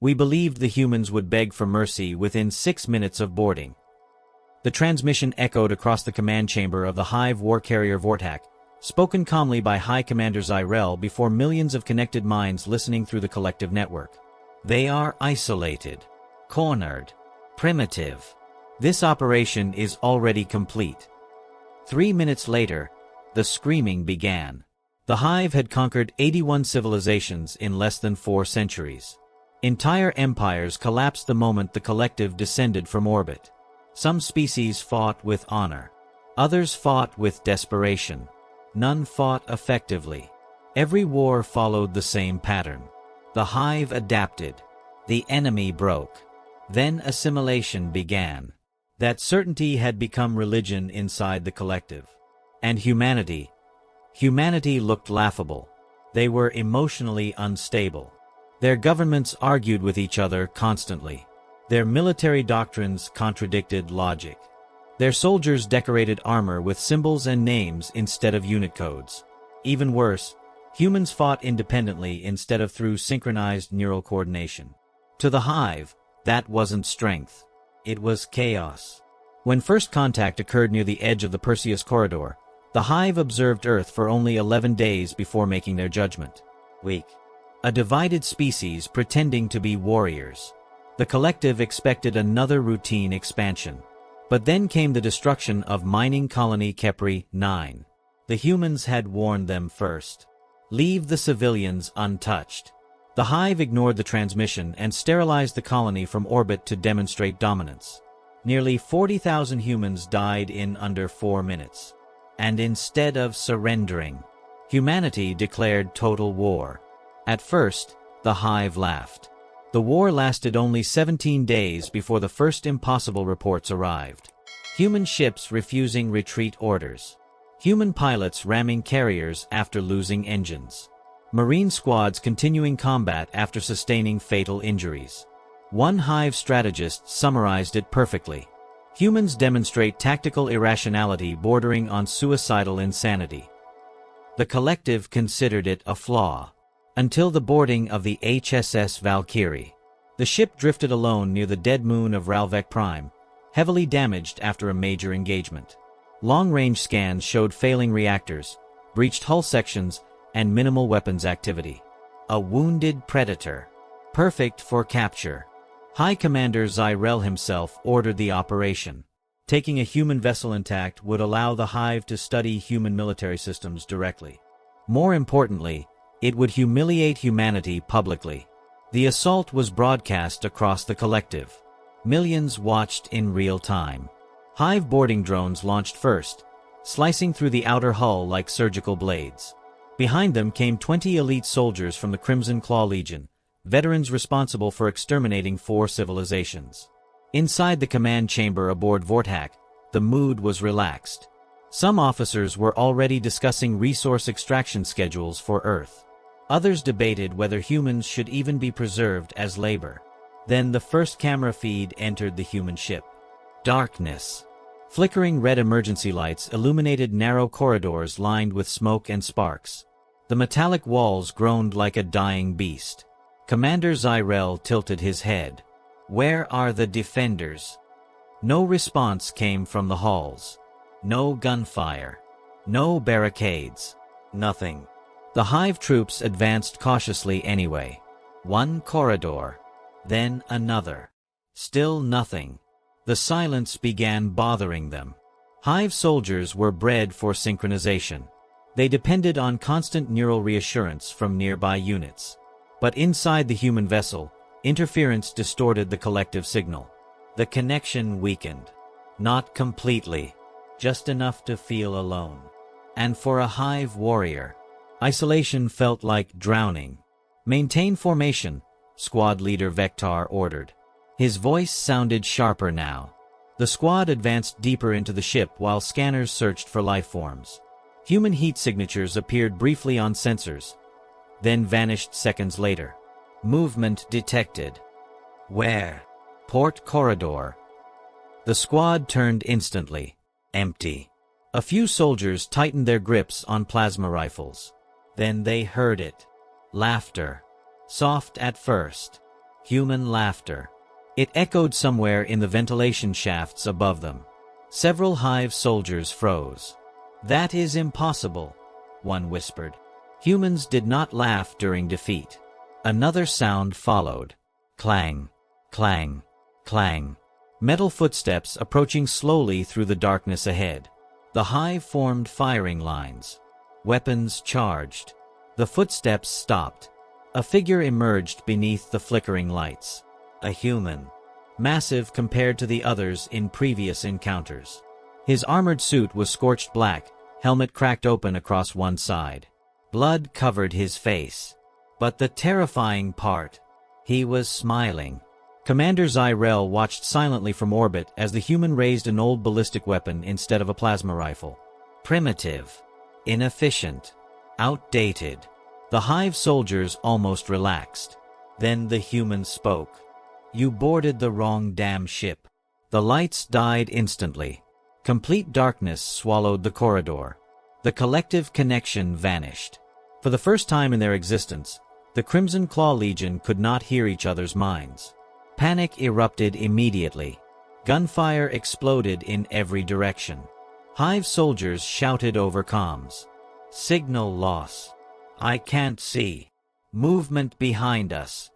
We believed the humans would beg for mercy within 6 minutes of boarding. The transmission echoed across the command chamber of the Hive war carrier Vortak, spoken calmly by High Commander Zyrel before millions of connected minds listening through the collective network. They are isolated, cornered, primitive. This operation is already complete. 3 minutes later, the screaming began. The Hive had conquered 81 civilizations in less than 4 centuries. Entire empires collapsed the moment the collective descended from orbit. Some species fought with honor. Others fought with desperation. None fought effectively. Every war followed the same pattern. The Hive adapted. The enemy broke. Then assimilation began. That certainty had become religion inside the collective. And humanity looked laughable. They were emotionally unstable. Their governments argued with each other constantly. Their military doctrines contradicted logic. Their soldiers decorated armor with symbols and names instead of unit codes. Even worse, humans fought independently instead of through synchronized neural coordination. To the Hive, that wasn't strength. It was chaos. When first contact occurred near the edge of the Perseus corridor, the Hive observed Earth for only 11 days before making their judgment. Weak. A divided species pretending to be warriors. The collective expected another routine expansion. But then came the destruction of mining colony Kepri 9. The humans had warned them first. Leave the civilians untouched. The Hive ignored the transmission and sterilized the colony from orbit to demonstrate dominance. Nearly 40,000 humans died in under 4 minutes. And instead of surrendering, humanity declared total war. At first, the Hive laughed. The war lasted only 17 days before the first impossible reports arrived. Human ships refusing retreat orders. Human pilots ramming carriers after losing engines. Marine squads continuing combat after sustaining fatal injuries. One Hive strategist summarized it perfectly. Humans demonstrate tactical irrationality bordering on suicidal insanity. The collective considered it a flaw. Until the boarding of the HSS Valkyrie. The ship drifted alone near the dead moon of Ralvek Prime, heavily damaged after a major engagement. Long-range scans showed failing reactors, breached hull sections, and minimal weapons activity. A wounded predator. Perfect for capture. High Commander Zyrel himself ordered the operation. Taking a human vessel intact would allow the Hive to study human military systems directly. More importantly, it would humiliate humanity publicly. The assault was broadcast across the collective. Millions watched in real time. Hive boarding drones launched first, slicing through the outer hull like surgical blades. Behind them came 20 elite soldiers from the Crimson Claw Legion, veterans responsible for exterminating 4 civilizations. Inside the command chamber aboard Vortak, the mood was relaxed. Some officers were already discussing resource extraction schedules for Earth. Others debated whether humans should even be preserved as labor. Then the first camera feed entered the human ship. Darkness. Flickering red emergency lights illuminated narrow corridors lined with smoke and sparks. The metallic walls groaned like a dying beast. Commander Zyrel tilted his head. Where are the defenders? No response came from the halls. No gunfire. No barricades. Nothing. The Hive troops advanced cautiously anyway. One corridor. Then another. Still nothing. The silence began bothering them. Hive soldiers were bred for synchronization. They depended on constant neural reassurance from nearby units. But inside the human vessel, interference distorted the collective signal. The connection weakened. Not completely. Just enough to feel alone. And for a Hive warrior, isolation felt like drowning. Maintain formation, squad leader Vector ordered. His voice sounded sharper now. The squad advanced deeper into the ship while scanners searched for life forms. Human heat signatures appeared briefly on sensors, then vanished seconds later. Movement detected. Where? Port corridor. The squad turned instantly. Empty. A few soldiers tightened their grips on plasma rifles. Then they heard it. Laughter. Soft at first. Human laughter. It echoed somewhere in the ventilation shafts above them. Several Hive soldiers froze. "That is impossible," one whispered. Humans did not laugh during defeat. Another sound followed. Clang, clang, clang. Metal footsteps approaching slowly through the darkness ahead. The Hive formed firing lines. Weapons charged. The footsteps stopped. A figure emerged beneath the flickering lights. A human. Massive compared to the others in previous encounters. His armored suit was scorched black, helmet cracked open across one side. Blood covered his face. But the terrifying part, he was smiling. Commander Zyrel watched silently from orbit as the human raised an old ballistic weapon instead of a plasma rifle. Primitive. Inefficient. Outdated. The Hive soldiers almost relaxed. Then the human spoke. "You boarded the wrong damn ship." The lights died instantly. Complete darkness swallowed the corridor. The collective connection vanished. For the first time in their existence, the Crimson Claw Legion could not hear each other's minds. Panic erupted immediately. Gunfire exploded in every direction. Hive soldiers shouted over comms. "Signal loss. I can't see. Movement behind us."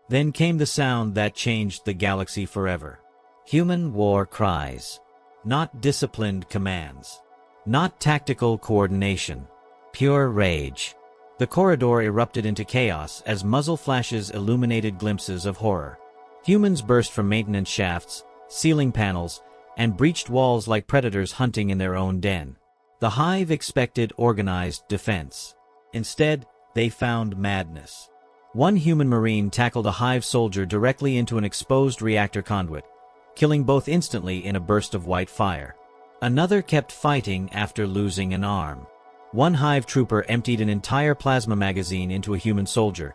Then came the sound that changed the galaxy forever. Human war cries. Not disciplined commands. Not tactical coordination. Pure rage. The corridor erupted into chaos as muzzle flashes illuminated glimpses of horror. Humans burst from maintenance shafts, ceiling panels, and breached walls like predators hunting in their own den. The Hive expected organized defense. Instead, they found madness. One human marine tackled a Hive soldier directly into an exposed reactor conduit, killing both instantly in a burst of white fire. Another kept fighting after losing an arm. One Hive trooper emptied an entire plasma magazine into a human soldier,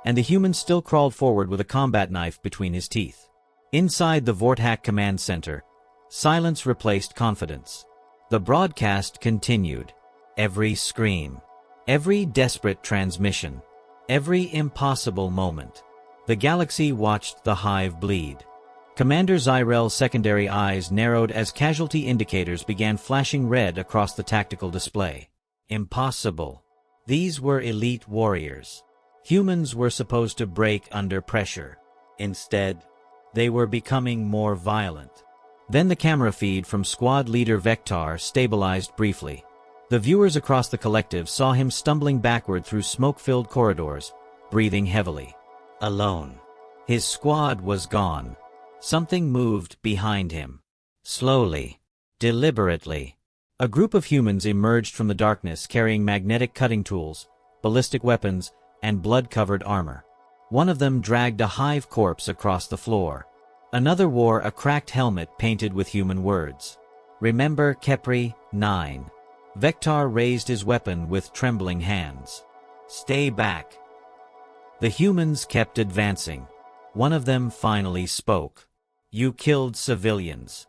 and the human still crawled forward with a combat knife between his teeth. Inside the Vortak command center, silence replaced confidence. The broadcast continued. Every scream. Every desperate transmission. Every impossible moment. The galaxy watched the Hive bleed. Commander Zyrel's secondary eyes narrowed as casualty indicators began flashing red across the tactical display. Impossible. These were elite warriors. Humans were supposed to break under pressure. Instead, they were becoming more violent. Then the camera feed from squad leader Vector stabilized briefly. The viewers across the collective saw him stumbling backward through smoke-filled corridors, breathing heavily. Alone. His squad was gone. Something moved behind him. Slowly. Deliberately. A group of humans emerged from the darkness carrying magnetic cutting tools, ballistic weapons, and blood-covered armor. One of them dragged a Hive corpse across the floor. Another wore a cracked helmet painted with human words. "Remember Kepri 9. Vector raised his weapon with trembling hands. "Stay back." The humans kept advancing. One of them finally spoke. "You killed civilians."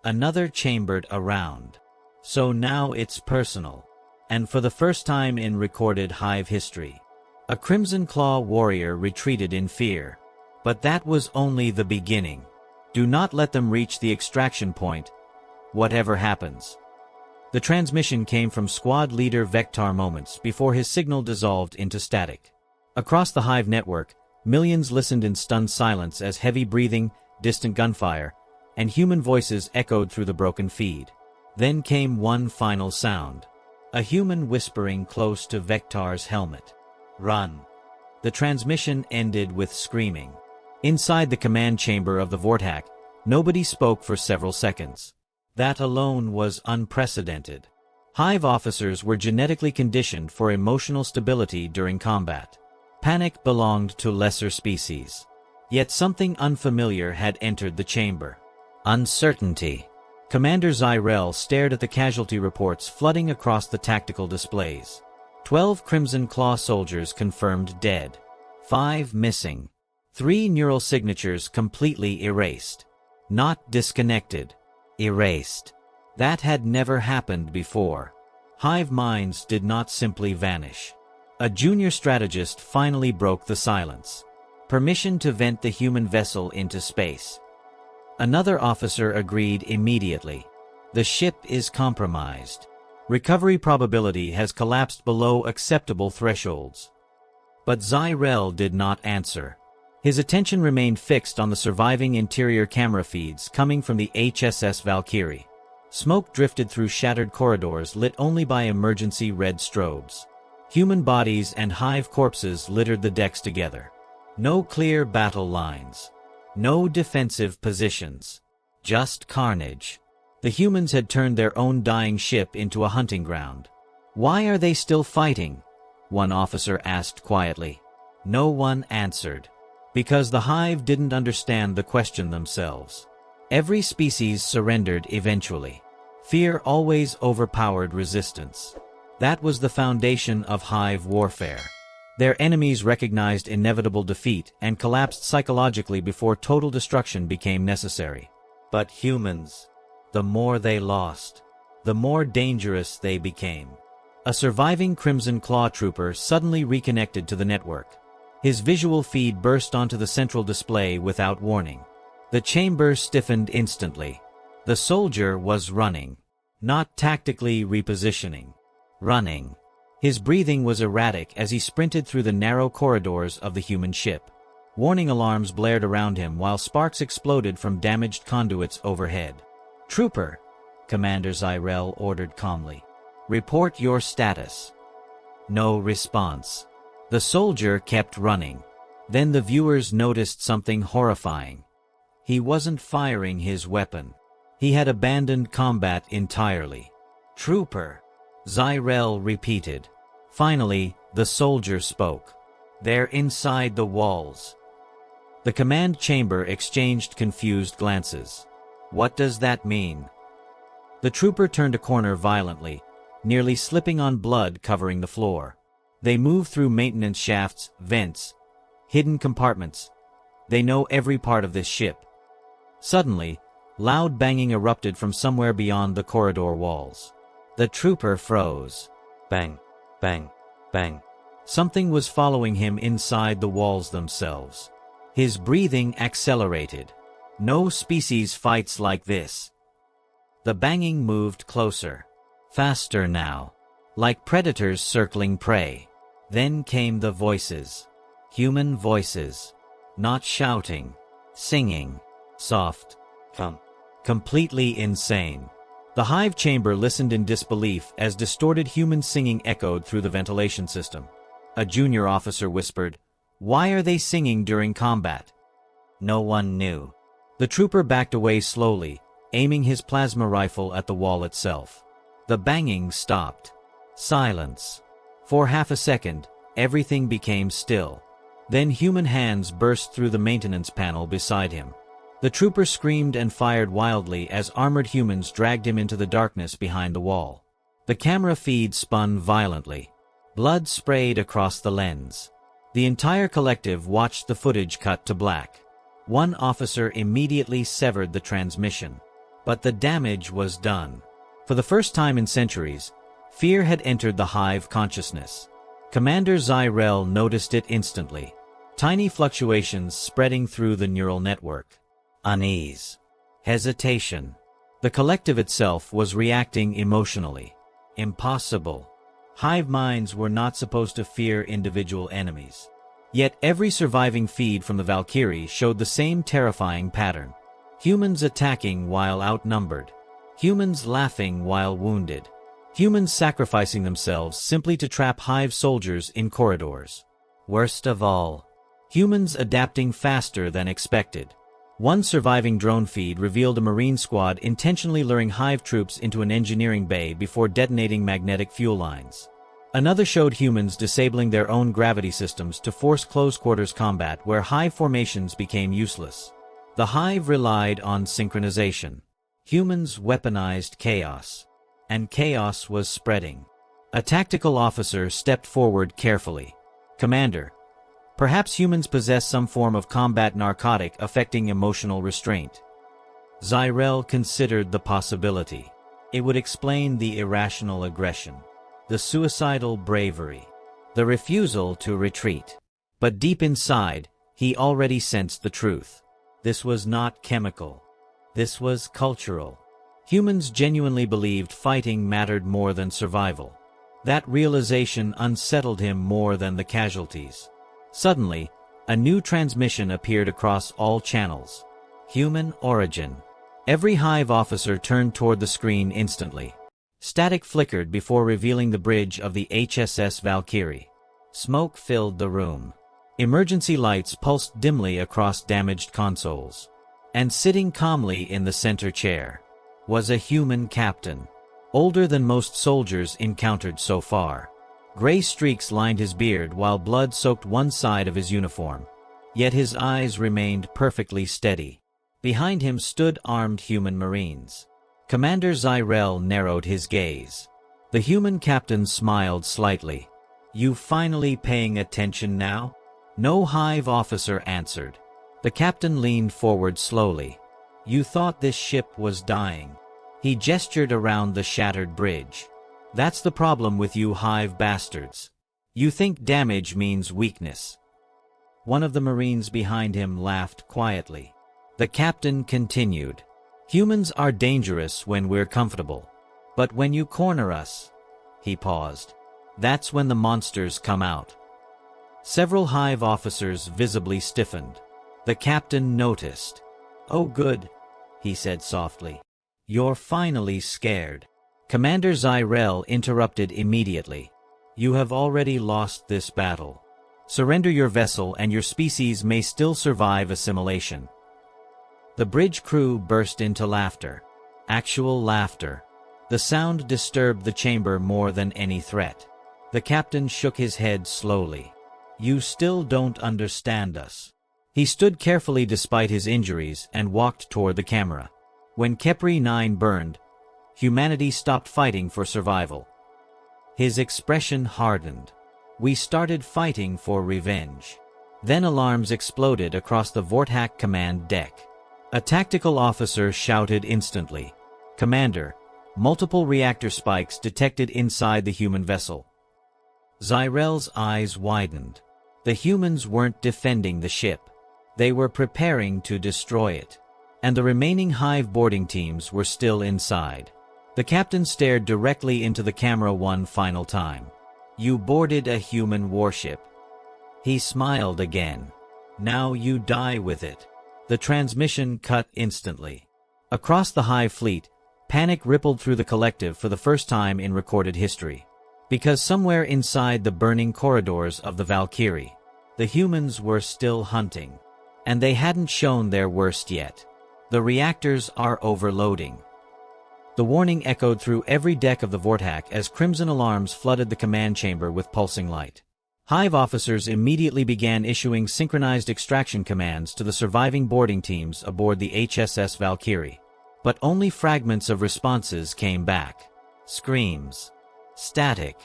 Another chambered around. "So now it's personal." And for the first time in recorded Hive history, a Crimson Claw warrior retreated in fear. But that was only the beginning. Do not let them reach the extraction point, whatever happens. The transmission came from squad leader Vector moments before his signal dissolved into static. Across the Hive network, millions listened in stunned silence as heavy breathing, distant gunfire, and human voices echoed through the broken feed. Then came one final sound. A human whispering close to Vector's helmet. "Run." The transmission ended with screaming. Inside the command chamber of the Vortak, nobody spoke for several seconds. That alone was unprecedented. Hive officers were genetically conditioned for emotional stability during combat. Panic belonged to lesser species. Yet something unfamiliar had entered the chamber. Uncertainty. Commander Zyrel stared at the casualty reports flooding across the tactical displays. 12 Crimson Claw soldiers confirmed dead. 5 missing. 3 neural signatures completely erased. Not disconnected. Erased. That had never happened before. Hive minds did not simply vanish. A junior strategist finally broke the silence. Permission to vent the human vessel into space. Another officer agreed immediately. The ship is compromised. Recovery probability has collapsed below acceptable thresholds. But Zyrel did not answer. His attention remained fixed on the surviving interior camera feeds coming from the HSS Valkyrie. Smoke drifted through shattered corridors lit only by emergency red strobes. Human bodies and Hive corpses littered the decks together. No clear battle lines. No defensive positions. Just carnage. The humans had turned their own dying ship into a hunting ground. "Why are they still fighting?" one officer asked quietly. No one answered. Because the Hive didn't understand the question themselves. Every species surrendered eventually. Fear always overpowered resistance. That was the foundation of Hive warfare. Their enemies recognized inevitable defeat and collapsed psychologically before total destruction became necessary. But humans, the more they lost, the more dangerous they became. A surviving Crimson Claw trooper suddenly reconnected to the network. His visual feed burst onto the central display without warning. The chamber stiffened instantly. The soldier was running. Not tactically repositioning. Running. His breathing was erratic as he sprinted through the narrow corridors of the human ship. Warning alarms blared around him while sparks exploded from damaged conduits overhead. "Trooper," Commander Zyrel ordered calmly. "Report your status." No response. The soldier kept running. Then the viewers noticed something horrifying. He wasn't firing his weapon. He had abandoned combat entirely. "Trooper," Zyrel repeated. Finally, the soldier spoke. "They're inside the walls." The command chamber exchanged confused glances. "What does that mean?" The trooper turned a corner violently, nearly slipping on blood covering the floor. They move through maintenance shafts, vents, hidden compartments. They know every part of this ship. Suddenly, loud banging erupted from somewhere beyond the corridor walls. The trooper froze. Bang, bang, bang. Something was following him inside the walls themselves. His breathing accelerated. No species fights like this. The banging moved closer. Faster now. Like predators circling prey. Then came the voices. Human voices. Not shouting. Singing. Soft. Completely insane. The Hive chamber listened in disbelief as distorted human singing echoed through the ventilation system. A junior officer whispered, "Why are they singing during combat?" No one knew. The trooper backed away slowly, aiming his plasma rifle at the wall itself. The banging stopped. Silence. For half a second, everything became still. Then human hands burst through the maintenance panel beside him. The trooper screamed and fired wildly as armored humans dragged him into the darkness behind the wall. The camera feed spun violently. Blood sprayed across the lens. The entire collective watched the footage cut to black. One officer immediately severed the transmission. But the damage was done. For the first time in centuries, fear had entered the Hive consciousness. Commander Zyrel noticed it instantly. Tiny fluctuations spreading through the neural network. Unease. Hesitation. The collective itself was reacting emotionally. Impossible. Hive minds were not supposed to fear individual enemies. Yet every surviving feed from the Valkyrie showed the same terrifying pattern. Humans attacking while outnumbered. Humans laughing while wounded. Humans sacrificing themselves simply to trap Hive soldiers in corridors. Worst of all, humans adapting faster than expected. One surviving drone feed revealed a Marine squad intentionally luring Hive troops into an engineering bay before detonating magnetic fuel lines. Another showed humans disabling their own gravity systems to force close-quarters combat where Hive formations became useless. The Hive relied on synchronization. Humans weaponized chaos. And chaos was spreading. A tactical officer stepped forward carefully. "Commander, perhaps humans possess some form of combat narcotic affecting emotional restraint." Zyrel considered the possibility. It would explain the irrational aggression, the suicidal bravery, the refusal to retreat. But deep inside, He already sensed the truth. This was not chemical. This was cultural. Humans genuinely believed fighting mattered more than survival. That realization unsettled him more than the casualties. Suddenly, a new transmission appeared across all channels. Human origin. Every Hive officer turned toward the screen instantly. Static flickered before revealing the bridge of the HSS Valkyrie. Smoke filled the room. Emergency lights pulsed dimly across damaged consoles. And sitting calmly in the center chair was a human captain, older than most soldiers encountered so far. Gray streaks lined his beard while blood soaked one side of his uniform. Yet his eyes remained perfectly steady. Behind him stood armed human marines. Commander Zyrell narrowed his gaze. The human captain smiled slightly. "You finally paying attention now?" No Hive officer answered. The captain leaned forward slowly. "You thought this ship was dying." He gestured around the shattered bridge. "That's the problem with you Hive bastards. You think damage means weakness." One of the Marines behind him laughed quietly. The captain continued. "Humans are dangerous when we're comfortable. But when you corner us..." He paused. "That's when the monsters come out." Several Hive officers visibly stiffened. The captain noticed. "Oh good," he said softly. "You're finally scared." Commander Zyrell interrupted immediately. "You have already lost this battle. Surrender your vessel and your species may still survive assimilation." The bridge crew burst into laughter. Actual laughter. The sound disturbed the chamber more than any threat. The captain shook his head slowly. "You still don't understand us." He stood carefully despite his injuries and walked toward the camera. When Kepri 9 burned, humanity stopped fighting for survival. His expression hardened. "We started fighting for revenge." Then alarms exploded across the Vortak command deck. A tactical officer shouted instantly, "Commander, multiple reactor spikes detected inside the human vessel." Zyrell's eyes widened. The humans weren't defending the ship. They were preparing to destroy it. And the remaining Hive boarding teams were still inside. The captain stared directly into the camera one final time. "You boarded a human warship." He smiled again. "Now you die with it." The transmission cut instantly. Across the Hive fleet, panic rippled through the collective for the first time in recorded history. Because somewhere inside the burning corridors of the Valkyrie, the humans were still hunting. And they hadn't shown their worst yet. The reactors are overloading. The warning echoed through every deck of the Vortak as crimson alarms flooded the command chamber with pulsing light. Hive officers immediately began issuing synchronized extraction commands to the surviving boarding teams aboard the HSS Valkyrie. But only fragments of responses came back. Screams. Static.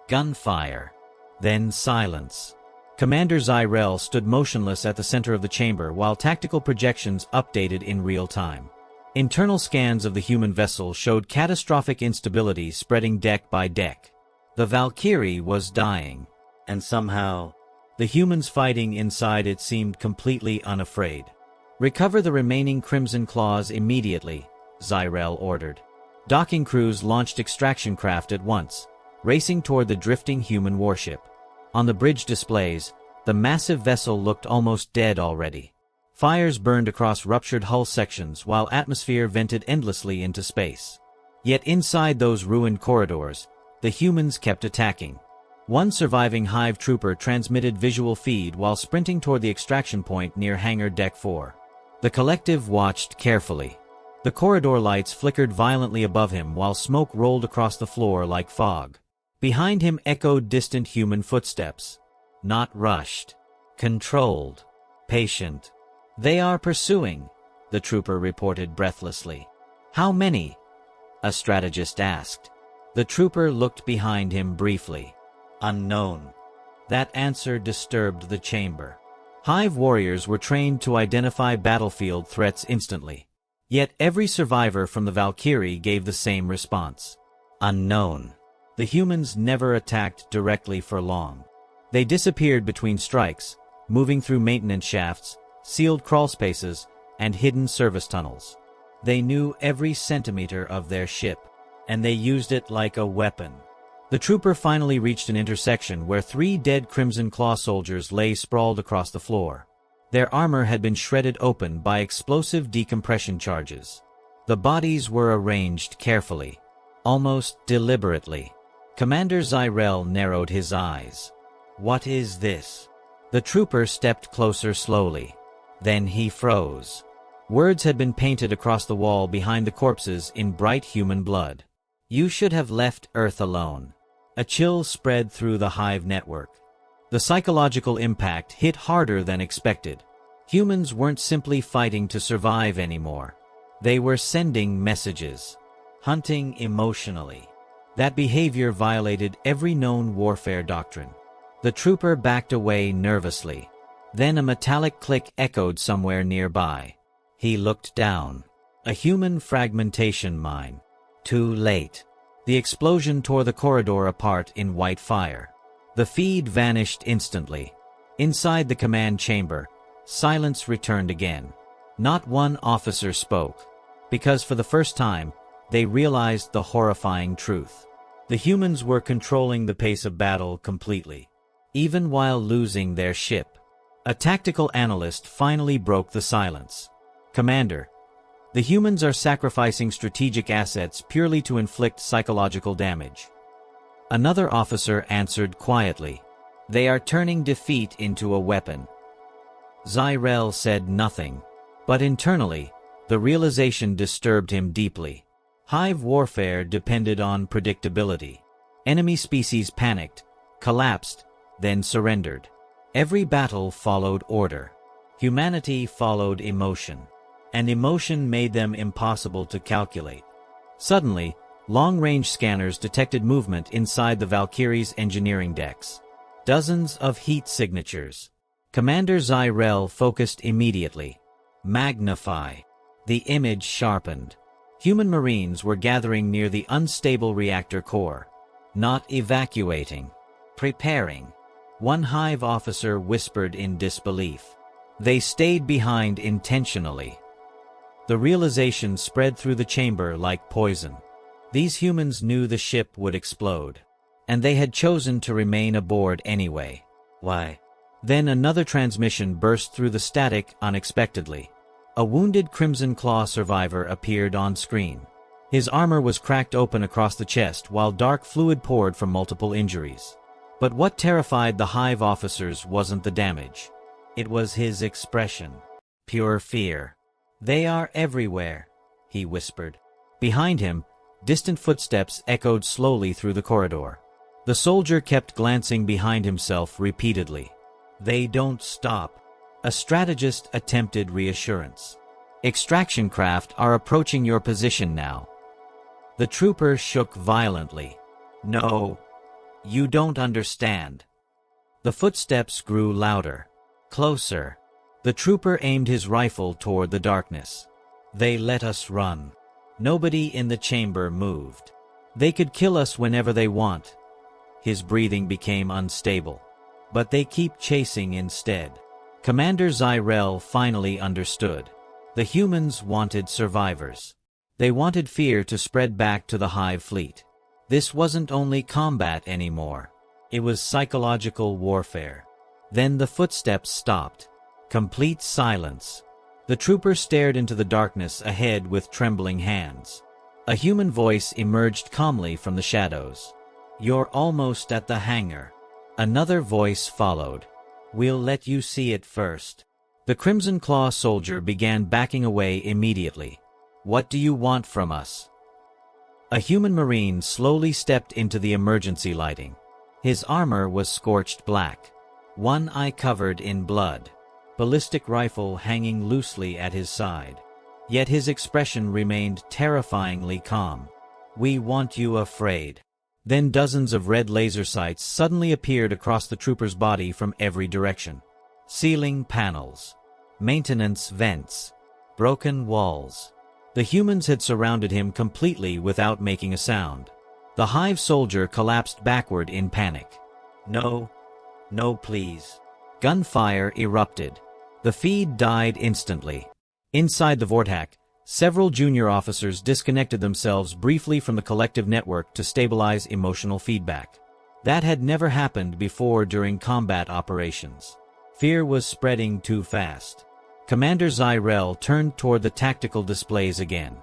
Gunfire. Then silence. Commander Zyrell stood motionless at the center of the chamber while tactical projections updated in real time. Internal scans of the human vessel showed catastrophic instability spreading deck by deck. The Valkyrie was dying. And somehow, the humans fighting inside it seemed completely unafraid. "Recover the remaining Crimson Claws immediately," Zyrell ordered. Docking crews launched extraction craft at once, racing toward the drifting human warship. On the bridge displays, the massive vessel looked almost dead already. Fires burned across ruptured hull sections while atmosphere vented endlessly into space. Yet inside those ruined corridors, the humans kept attacking. One surviving Hive trooper transmitted visual feed while sprinting toward the extraction point near Hangar Deck 4. The collective watched carefully. The corridor lights flickered violently above him while smoke rolled across the floor like fog. Behind him echoed distant human footsteps. Not rushed. Controlled. Patient. "They are pursuing," the trooper reported breathlessly. "How many?" a strategist asked. The trooper looked behind him briefly. "Unknown." That answer disturbed the chamber. Hive warriors were trained to identify battlefield threats instantly. Yet every survivor from the Valkyrie gave the same response. Unknown. The humans never attacked directly for long. They disappeared between strikes, moving through maintenance shafts, sealed crawlspaces, and hidden service tunnels. They knew every centimeter of their ship, and they used it like a weapon. The trooper finally reached an intersection where 3 dead Crimson Claw soldiers lay sprawled across the floor. Their armor had been shredded open by explosive decompression charges. The bodies were arranged carefully, almost deliberately. Commander Zyrell narrowed his eyes. "What is this?" The trooper stepped closer slowly. Then he froze. Words had been painted across the wall behind the corpses in bright human blood. "You should have left Earth alone." A chill spread through the Hive network. The psychological impact hit harder than expected. Humans weren't simply fighting to survive anymore. They were sending messages, hunting emotionally. That behavior violated every known warfare doctrine. The trooper backed away nervously. Then a metallic click echoed somewhere nearby. He looked down. A human fragmentation mine. Too late. The explosion tore the corridor apart in white fire. The feed vanished instantly. Inside the command chamber, silence returned again. Not one officer spoke, because for the first time, they realized the horrifying truth. The humans were controlling the pace of battle completely, even while losing their ship. A tactical analyst finally broke the silence. "Commander, the humans are sacrificing strategic assets purely to inflict psychological damage." Another officer answered quietly. "They are turning defeat into a weapon." Zyrell said nothing, but internally, the realization disturbed him deeply. Hive warfare depended on predictability. Enemy species panicked, collapsed, then surrendered. Every battle followed order. Humanity followed emotion, and emotion made them impossible to calculate. Suddenly, long-range scanners detected movement inside the Valkyrie's engineering decks. Dozens of heat signatures. Commander Zyrell focused immediately. "Magnify." The image sharpened. Human Marines were gathering near the unstable reactor core. Not evacuating. Preparing. One Hive officer whispered in disbelief. They stayed behind intentionally. The realization spread through the chamber like poison. These humans knew the ship would explode, and they had chosen to remain aboard anyway. Why? Then another transmission burst through the static unexpectedly. A wounded Crimson Claw survivor appeared on screen. His armor was cracked open across the chest while dark fluid poured from multiple injuries. But what terrified the Hive officers wasn't the damage. It was his expression. Pure fear. "They are everywhere," he whispered. Behind him, distant footsteps echoed slowly through the corridor. The soldier kept glancing behind himself repeatedly. "They don't stop." A strategist attempted reassurance. "Extraction craft are approaching your position now." The trooper shook violently. "No, you don't understand." The footsteps grew louder. Closer. The trooper aimed his rifle toward the darkness. "They let us run. Nobody in the chamber moved. They could kill us whenever they want." His breathing became unstable. "But they keep chasing instead." Commander Zyrell finally understood. The humans wanted survivors. They wanted fear to spread back to the Hive fleet. This wasn't only combat anymore. It was psychological warfare. Then the footsteps stopped. Complete silence. The trooper stared into the darkness ahead with trembling hands. A human voice emerged calmly from the shadows. "You're almost at the hangar." Another voice followed. "We'll let you see it first." The Crimson Claw soldier began backing away immediately. "What do you want from us?" A human Marine slowly stepped into the emergency lighting. His armor was scorched black. One eye covered in blood. Ballistic rifle hanging loosely at his side. Yet his expression remained terrifyingly calm. "We want you afraid." Then dozens of red laser sights suddenly appeared across the trooper's body from every direction. Ceiling panels. Maintenance vents. Broken walls. The humans had surrounded him completely without making a sound. The Hive soldier collapsed backward in panic. "No, no please." Gunfire erupted. The feed died instantly. Inside the Vortak, several junior officers disconnected themselves briefly from the collective network to stabilize emotional feedback. That had never happened before during combat operations. Fear was spreading too fast. Commander Zyrel turned toward the tactical displays again.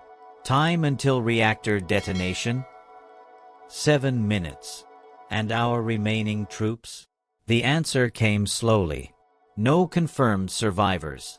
Time until reactor detonation? 7 minutes. And our remaining troops? The answer came slowly. No confirmed survivors.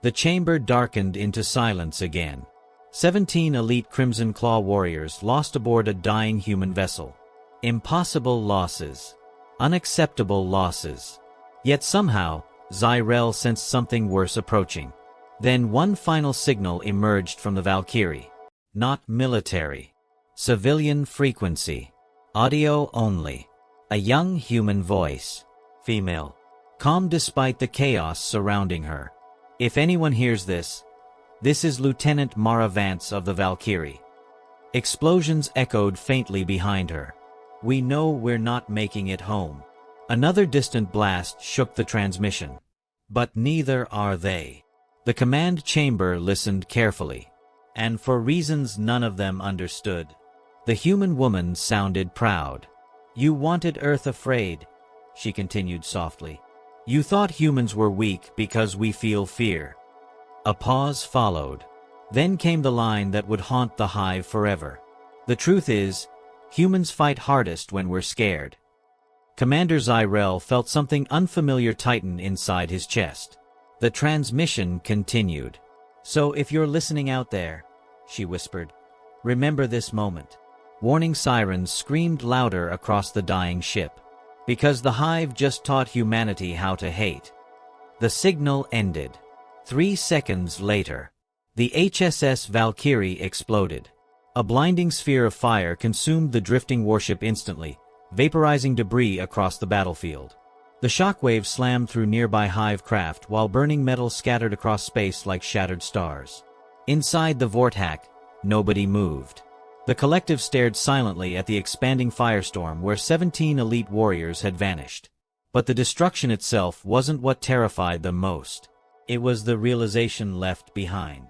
The chamber darkened into silence again. 17 elite Crimson Claw warriors lost aboard a dying human vessel. Impossible losses. Unacceptable losses. Yet somehow, Zyrel sensed something worse approaching. Then one final signal emerged from the Valkyrie. Not military. Civilian frequency. Audio only. A young human voice. Female. Calm despite the chaos surrounding her. If anyone hears this, this is Lieutenant Mara Vance of the Valkyrie. Explosions echoed faintly behind her. We know we're not making it home. Another distant blast shook the transmission. But neither are they. The command chamber listened carefully. And for reasons none of them understood. The human woman sounded proud. You wanted Earth afraid, she continued softly. You thought humans were weak because we feel fear. A pause followed. Then came the line that would haunt the Hive forever. The truth is, humans fight hardest when we're scared. Commander Zyrel felt something unfamiliar tighten inside his chest. The transmission continued. So if you're listening out there, she whispered, remember this moment. Warning sirens screamed louder across the dying ship. Because the Hive just taught humanity how to hate. The signal ended. 3 seconds later, the HSS Valkyrie exploded. A blinding sphere of fire consumed the drifting warship instantly, vaporizing debris across the battlefield. The shockwaves slammed through nearby Hive craft while burning metal scattered across space like shattered stars. Inside the Vortak, nobody moved. The collective stared silently at the expanding firestorm where 17 elite warriors had vanished. But the destruction itself wasn't what terrified them most. It was the realization left behind.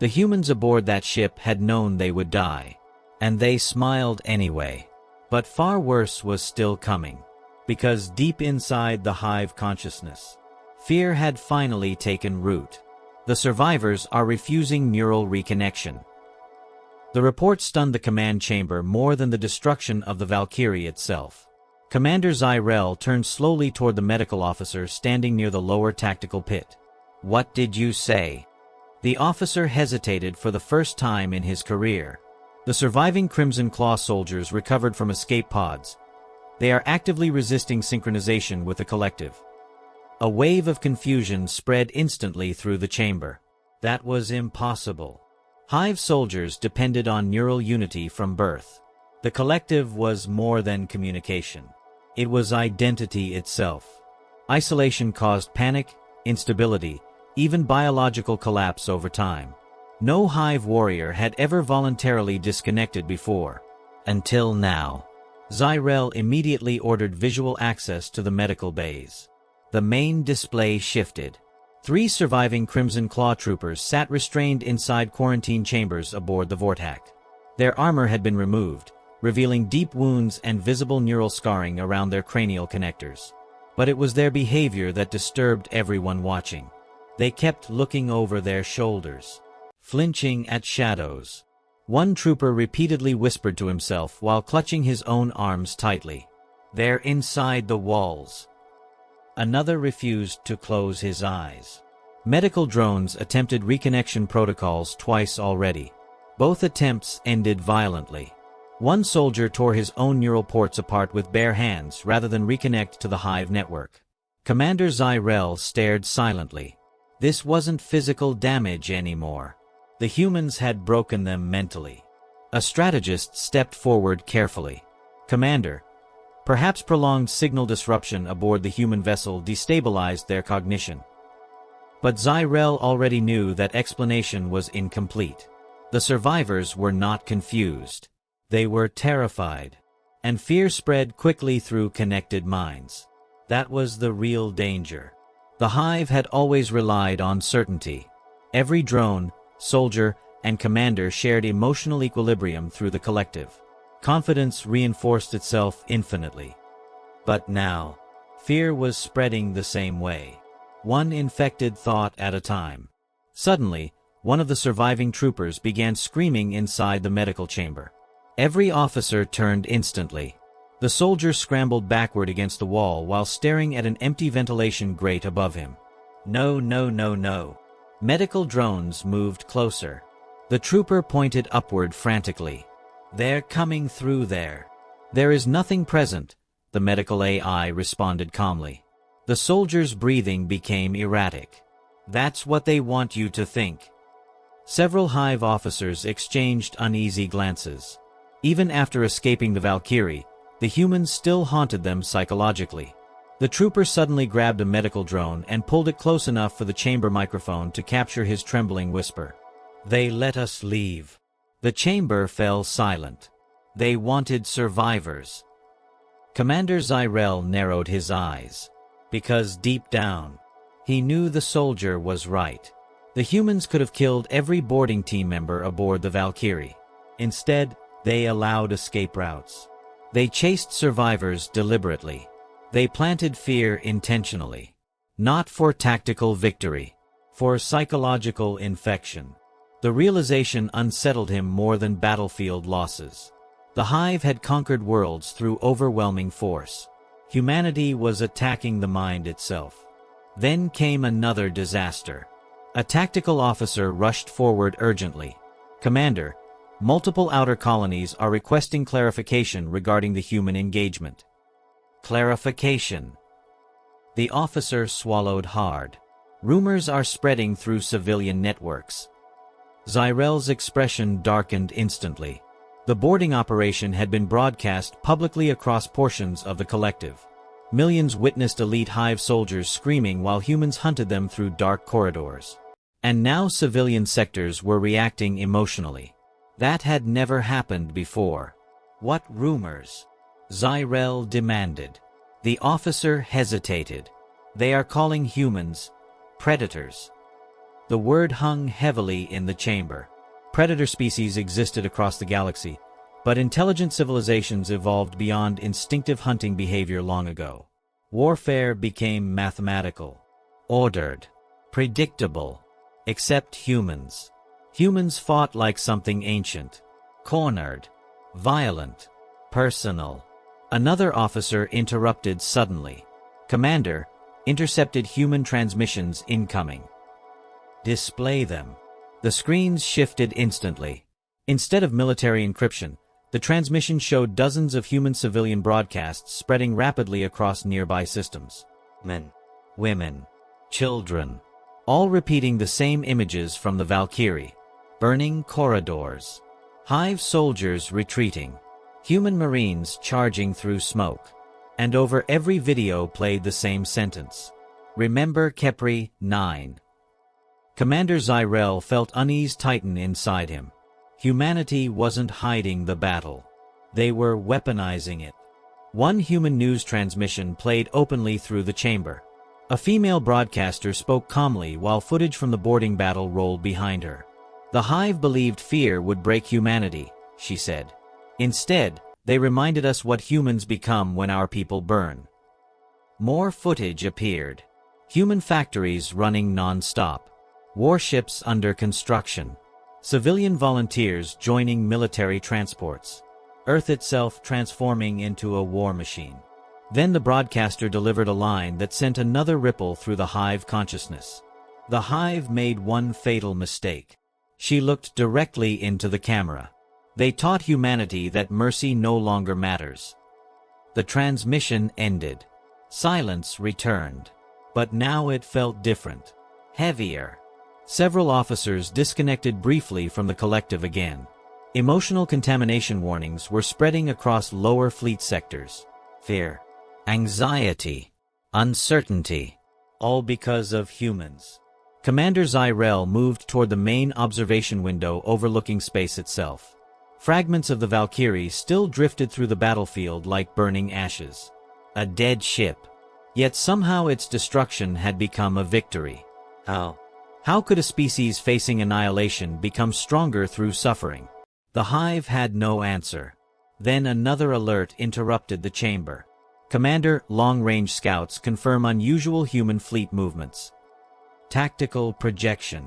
The humans aboard that ship had known they would die. And they smiled anyway. But far worse was still coming. Because deep inside the Hive consciousness, fear had finally taken root. The survivors are refusing neural reconnection. The report stunned the command chamber more than the destruction of the Valkyrie itself. Commander Zyrel turned slowly toward the medical officer standing near the lower tactical pit. What did you say? The officer hesitated for the first time in his career. The surviving Crimson Claw soldiers recovered from escape pods. They are actively resisting synchronization with the collective. A wave of confusion spread instantly through the chamber. That was impossible. Hive soldiers depended on neural unity from birth. The collective was more than communication. It was identity itself. Isolation caused panic, instability, even biological collapse over time. No Hive warrior had ever voluntarily disconnected before. Until now. Zyrel immediately ordered visual access to the medical bays. The main display shifted. 3 surviving Crimson Claw troopers sat restrained inside quarantine chambers aboard the Vortak. Their armor had been removed, revealing deep wounds and visible neural scarring around their cranial connectors. But it was their behavior that disturbed everyone watching. They kept looking over their shoulders, flinching at shadows. One trooper repeatedly whispered to himself while clutching his own arms tightly. They're inside the walls. Another refused to close his eyes. Medical drones attempted reconnection protocols twice already. Both attempts ended violently. One soldier tore his own neural ports apart with bare hands rather than reconnect to the Hive network. Commander Zyrel stared silently. This wasn't physical damage anymore. The humans had broken them mentally. A strategist stepped forward carefully. Commander, perhaps prolonged signal disruption aboard the human vessel destabilized their cognition. But Zyrel already knew that explanation was incomplete. The survivors were not confused. They were terrified. And fear spread quickly through connected minds. That was the real danger. The Hive had always relied on certainty. Every drone, soldier, and commander shared emotional equilibrium through the collective. Confidence reinforced itself infinitely. But now, fear was spreading the same way. One infected thought at a time. Suddenly, one of the surviving troopers began screaming inside the medical chamber. Every officer turned instantly. The soldier scrambled backward against the wall while staring at an empty ventilation grate above him. No, no, no, no. Medical drones moved closer. The trooper pointed upward frantically. They're coming through there. There is nothing present, the medical AI responded calmly. The soldier's breathing became erratic. That's what they want you to think. Several Hive officers exchanged uneasy glances. Even after escaping the Valkyrie, the humans still haunted them psychologically. The trooper suddenly grabbed a medical drone and pulled it close enough for the chamber microphone to capture his trembling whisper. They let us leave. The chamber fell silent. They wanted survivors. Commander Zyrel narrowed his eyes. Because deep down, he knew the soldier was right. The humans could have killed every boarding team member aboard the Valkyrie. Instead, they allowed escape routes. They chased survivors deliberately. They planted fear intentionally. Not for tactical victory, for psychological infection. The realization unsettled him more than battlefield losses. The Hive had conquered worlds through overwhelming force. Humanity was attacking the mind itself. Then came another disaster. A tactical officer rushed forward urgently. Commander, multiple outer colonies are requesting clarification regarding the human engagement. Clarification. The officer swallowed hard. Rumors are spreading through civilian networks. Zyrel's expression darkened instantly. The boarding operation had been broadcast publicly across portions of the collective. Millions witnessed elite Hive soldiers screaming while humans hunted them through dark corridors. And now civilian sectors were reacting emotionally. That had never happened before. What rumors? Zyrel demanded. The officer hesitated. They are calling humans predators. The word hung heavily in the chamber. Predator species existed across the galaxy, but intelligent civilizations evolved beyond instinctive hunting behavior long ago. Warfare became mathematical, ordered, predictable, except humans. Humans fought like something ancient, cornered, violent, personal. Another officer interrupted suddenly. Commander, intercepted human transmissions incoming. Display them. The screens shifted instantly. Instead of military encryption, the transmission showed dozens of human civilian broadcasts spreading rapidly across nearby systems. Men, women, children, all repeating the same images from the Valkyrie. Burning corridors. Hive soldiers retreating. Human marines charging through smoke. And over every video played the same sentence. Remember Kepri 9. Commander Zyrel felt unease tighten inside him. Humanity wasn't hiding the battle. They were weaponizing it. One human news transmission played openly through the chamber. A female broadcaster spoke calmly while footage from the boarding battle rolled behind her. The Hive believed fear would break humanity, she said. Instead, they reminded us what humans become when our people burn. More footage appeared. Human factories running non-stop. Warships under construction. Civilian volunteers joining military transports. Earth itself transforming into a war machine. Then the broadcaster delivered a line that sent another ripple through the Hive consciousness. The Hive made one fatal mistake. She looked directly into the camera. They taught humanity that mercy no longer matters. The transmission ended. Silence returned. But now it felt different. Heavier. Several officers disconnected briefly from the collective again. Emotional contamination warnings were spreading across lower fleet sectors. Fear, anxiety, uncertainty, all because of humans. Commander Zyrel moved toward the main observation window overlooking space itself. Fragments of the Valkyrie still drifted through the battlefield like burning ashes. A dead ship. Yet somehow its destruction had become a victory. How? How could a species facing annihilation become stronger through suffering? The Hive had no answer. Then another alert interrupted the chamber. Commander, long-range scouts confirm unusual human fleet movements. Tactical projection.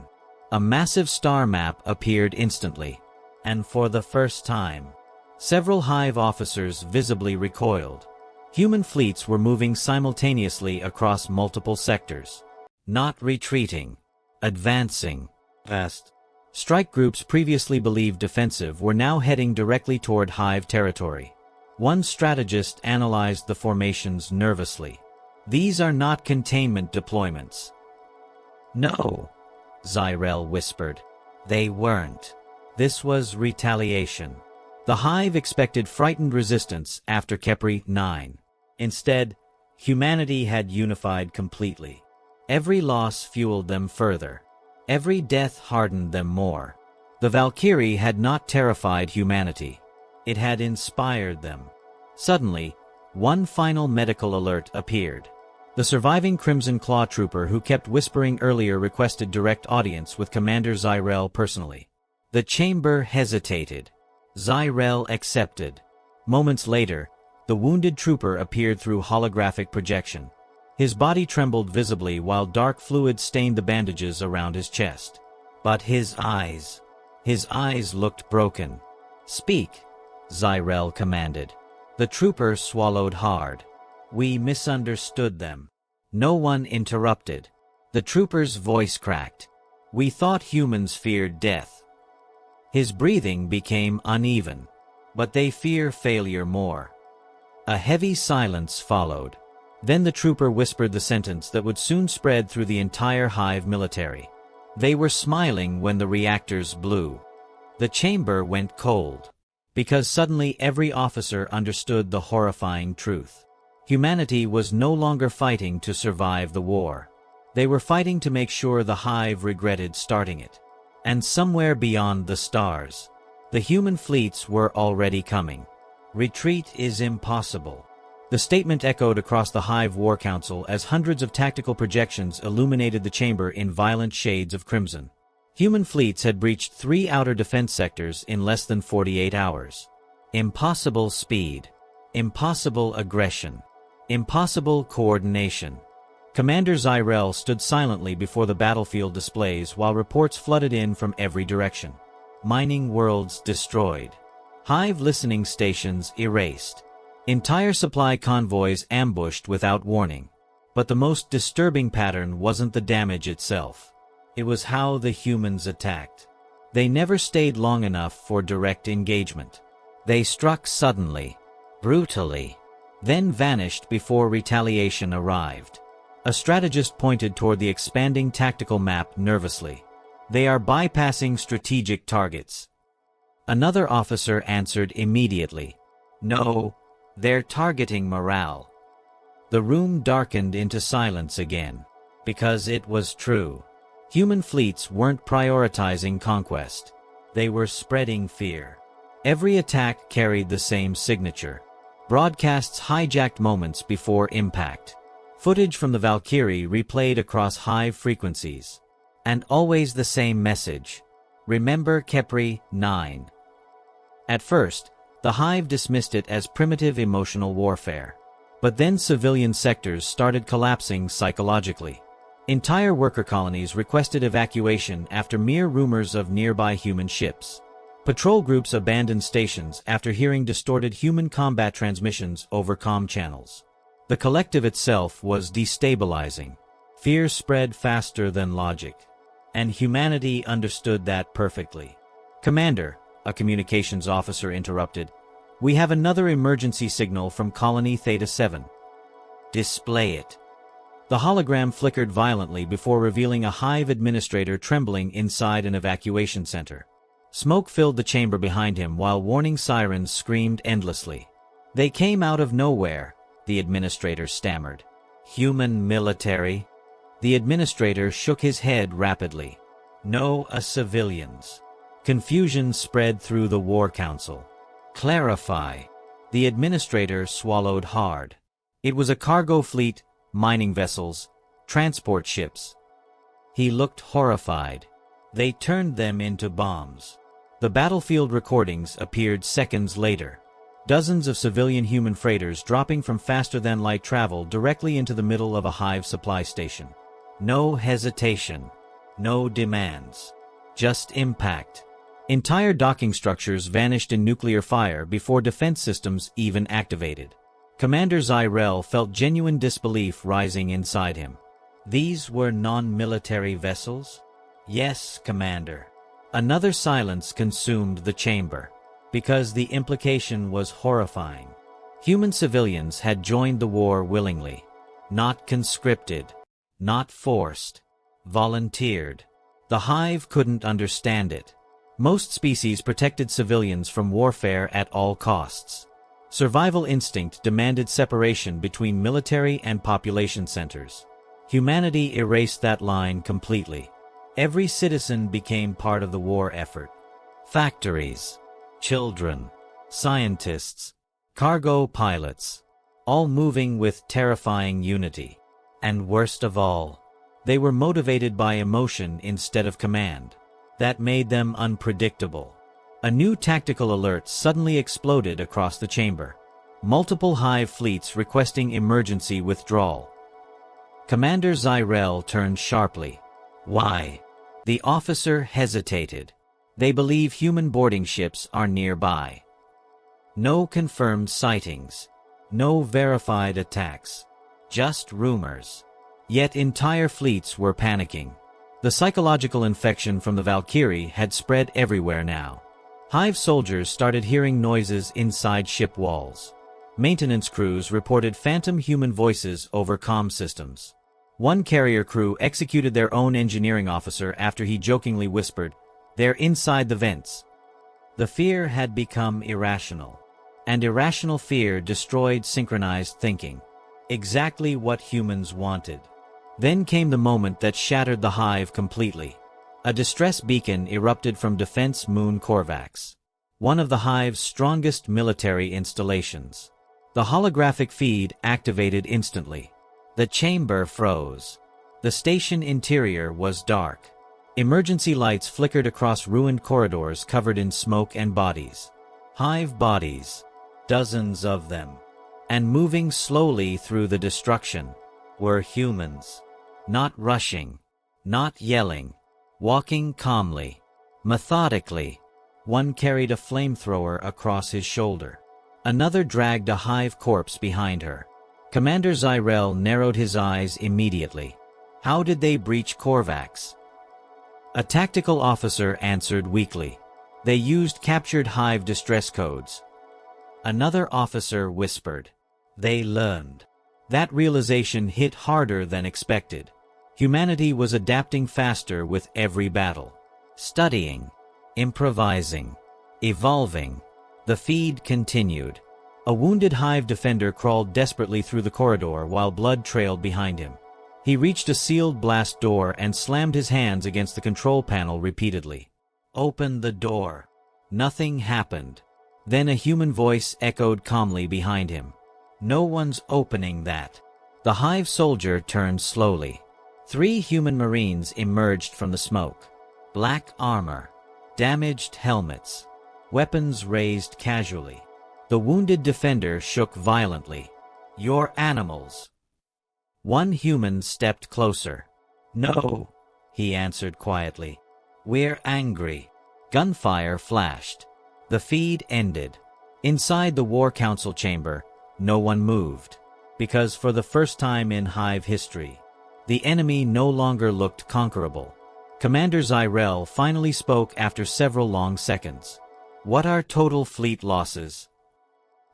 A massive star map appeared instantly. And for the first time, several Hive officers visibly recoiled. Human fleets were moving simultaneously across multiple sectors. Not retreating. Advancing. Fast. Strike groups previously believed defensive were now heading directly toward Hive territory. One strategist analyzed the formations nervously. These are not containment deployments. No, Zyrel whispered. They weren't. This was retaliation. The Hive expected frightened resistance after Kepri 9. Instead, humanity had unified completely. Every loss fueled them further. Every death hardened them more. The Valkyrie had not terrified humanity. It had inspired them. Suddenly, one final medical alert appeared. The surviving Crimson Claw trooper who kept whispering earlier requested direct audience with Commander Zyrel personally. The chamber hesitated. Zyrel accepted. Moments later, the wounded trooper appeared through holographic projection. His body trembled visibly while dark fluid stained the bandages around his chest. But his eyes looked broken. "Speak," Zyrel commanded. The trooper swallowed hard. "We misunderstood them." No one interrupted. The trooper's voice cracked. "We thought humans feared death." His breathing became uneven. "But they fear failure more." A heavy silence followed. Then the trooper whispered the sentence that would soon spread through the entire Hive military. They were smiling when the reactors blew. The chamber went cold. Because suddenly every officer understood the horrifying truth. Humanity was no longer fighting to survive the war. They were fighting to make sure the Hive regretted starting it. And somewhere beyond the stars, the human fleets were already coming. Retreat is impossible. The statement echoed across the Hive War Council as hundreds of tactical projections illuminated the chamber in violent shades of crimson. Human fleets had breached 3 outer defense sectors in less than 48 hours. Impossible speed. Impossible aggression. Impossible coordination. Commander Zyrel stood silently before the battlefield displays while reports flooded in from every direction. Mining worlds destroyed. Hive listening stations erased. Entire supply convoys ambushed without warning. But the most disturbing pattern wasn't the damage itself. It was how the humans attacked. They never stayed long enough for direct engagement. They struck suddenly, brutally, then vanished before retaliation arrived. A strategist pointed toward the expanding tactical map nervously. "They are bypassing strategic targets." Another officer answered immediately. "No, they're targeting morale." The room darkened into silence again. Because it was true. Human fleets weren't prioritizing conquest. They were spreading fear. Every attack carried the same signature. Broadcasts hijacked moments before impact. Footage from the Valkyrie replayed across Hive frequencies. And always the same message. Remember Kepri 9. At first, the Hive dismissed it as primitive emotional warfare. But then civilian sectors started collapsing psychologically. Entire worker colonies requested evacuation after mere rumors of nearby human ships. Patrol groups abandoned stations after hearing distorted human combat transmissions over comm channels. The collective itself was destabilizing. Fear spread faster than logic. And humanity understood that perfectly. "Commander," a communications officer interrupted, "we have another emergency signal from Colony Theta 7. Display it." The hologram flickered violently before revealing a Hive administrator trembling inside an evacuation center. Smoke filled the chamber behind him while warning sirens screamed endlessly. "They came out of nowhere," the administrator stammered. "Human military?" The administrator shook his head rapidly. "No, civilians." Confusion spread through the War Council. "Clarify." The administrator swallowed hard. "It was a cargo fleet, mining vessels, transport ships. He looked horrified. They turned them into bombs. The battlefield recordings appeared seconds later. Dozens of civilian human freighters dropping from faster-than-light travel directly into the middle of a Hive supply station. No hesitation. No demands. Just impact. Entire docking structures vanished in nuclear fire before defense systems even activated. Commander Zyrell felt genuine disbelief rising inside him. These were non-military vessels? Yes, Commander. Another silence consumed the chamber, because the implication was horrifying. Human civilians had joined the war willingly. Not conscripted. Not forced. Volunteered. The Hive couldn't understand it. Most species protected civilians from warfare at all costs. Survival instinct demanded separation between military and population centers. Humanity erased that line completely. Every citizen became part of the war effort. Factories, children, scientists, cargo pilots, all moving with terrifying unity. And worst of all, they were motivated by emotion instead of command. That made them unpredictable. A new tactical alert suddenly exploded across the chamber. Multiple Hive fleets requesting emergency withdrawal. Commander Zyrell turned sharply. Why? The officer hesitated. They believe human boarding ships are nearby. No confirmed sightings. No verified attacks. Just rumors. Yet entire fleets were panicking. The psychological infection from the Valkyrie had spread everywhere now. Hive soldiers started hearing noises inside ship walls. Maintenance crews reported phantom human voices over comm systems. One carrier crew executed their own engineering officer after he jokingly whispered, "They're inside the vents." The fear had become irrational. And irrational fear destroyed synchronized thinking. Exactly what humans wanted. Then came the moment that shattered the Hive completely. A distress beacon erupted from Defense Moon Korvax, one of the Hive's strongest military installations. The holographic feed activated instantly. The chamber froze. The station interior was dark. Emergency lights flickered across ruined corridors covered in smoke and bodies. Hive bodies. Dozens of them. And moving slowly through the destruction were humans. Not rushing. Not yelling. Walking calmly. Methodically. One carried a flamethrower across his shoulder. Another dragged a Hive corpse behind her. Commander Zyrell narrowed his eyes immediately. How did they breach Korvax? A tactical officer answered weakly. They used captured Hive distress codes. Another officer whispered. They learned. That realization hit harder than expected. Humanity was adapting faster with every battle. Studying. Improvising. Evolving. The feed continued. A wounded Hive defender crawled desperately through the corridor while blood trailed behind him. He reached a sealed blast door and slammed his hands against the control panel repeatedly. Open the door. Nothing happened. Then a human voice echoed calmly behind him. No one's opening that. The Hive soldier turned slowly. 3 human marines emerged from the smoke. Black armor. Damaged helmets. Weapons raised casually. The wounded defender shook violently. You're animals. One human stepped closer. No, he answered quietly. We're angry. Gunfire flashed. The feed ended. Inside the War Council chamber, no one moved. Because for the first time in Hive history, the enemy no longer looked conquerable. Commander Zyrell finally spoke after several long seconds. What are total fleet losses?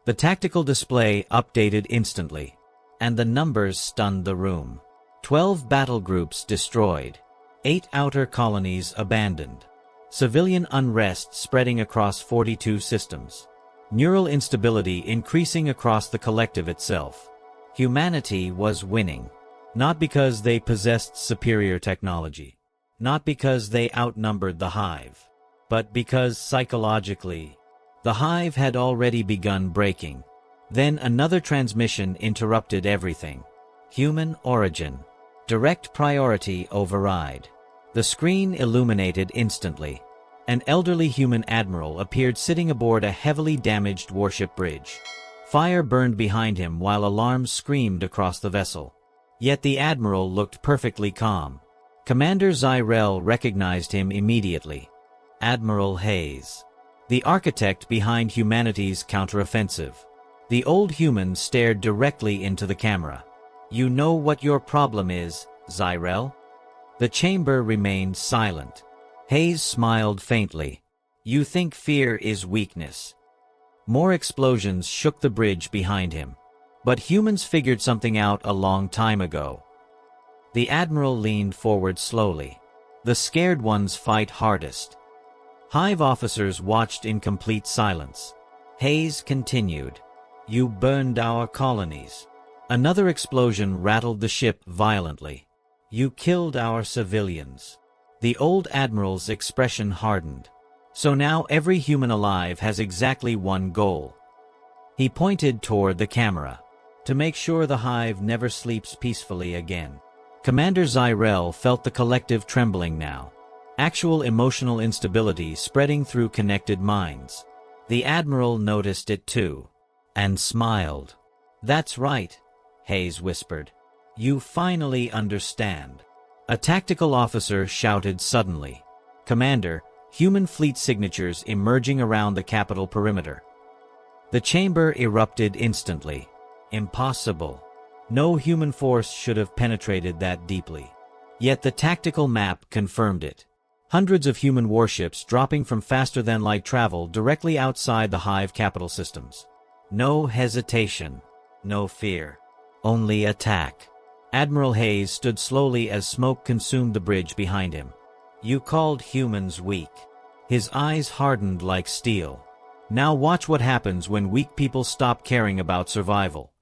The tactical display updated instantly, and the numbers stunned the room. 12 battle groups destroyed. 8 outer colonies abandoned. Civilian unrest spreading across 42 systems. Neural instability increasing across the collective itself. Humanity was winning. Not because they possessed superior technology. Not because they outnumbered the Hive. But because psychologically, the Hive had already begun breaking. Then another transmission interrupted everything. Human origin. Direct priority override. The screen illuminated instantly. An elderly human admiral appeared sitting aboard a heavily damaged warship bridge. Fire burned behind him while alarms screamed across the vessel. Yet the admiral looked perfectly calm. Commander Zyrell recognized him immediately. Admiral Hayes. The architect behind humanity's counteroffensive. The old human stared directly into the camera. "You know what your problem is, Zyrell?" The chamber remained silent. Hayes smiled faintly. "You think fear is weakness." More explosions shook the bridge behind him. But humans figured something out a long time ago. The admiral leaned forward slowly. The scared ones fight hardest. Hive officers watched in complete silence. Hayes continued. "You burned our colonies." Another explosion rattled the ship violently. "You killed our civilians." The old admiral's expression hardened. "So now every human alive has exactly one goal." He pointed toward the camera. "To make sure the Hive never sleeps peacefully again." Commander Zyrell felt the collective trembling now. Actual emotional instability spreading through connected minds. The admiral noticed it too. And smiled. "That's right," Hayes whispered. "You finally understand." A tactical officer shouted suddenly. "Commander, human fleet signatures emerging around the capital perimeter." The chamber erupted instantly. Impossible. No human force should have penetrated that deeply. Yet the tactical map confirmed it. Hundreds of human warships dropping from faster-than-light travel directly outside the Hive capital systems. No hesitation. No fear. Only attack. Admiral Hayes stood slowly as smoke consumed the bridge behind him. "You called humans weak." His eyes hardened like steel. "Now watch what happens when weak people stop caring about survival."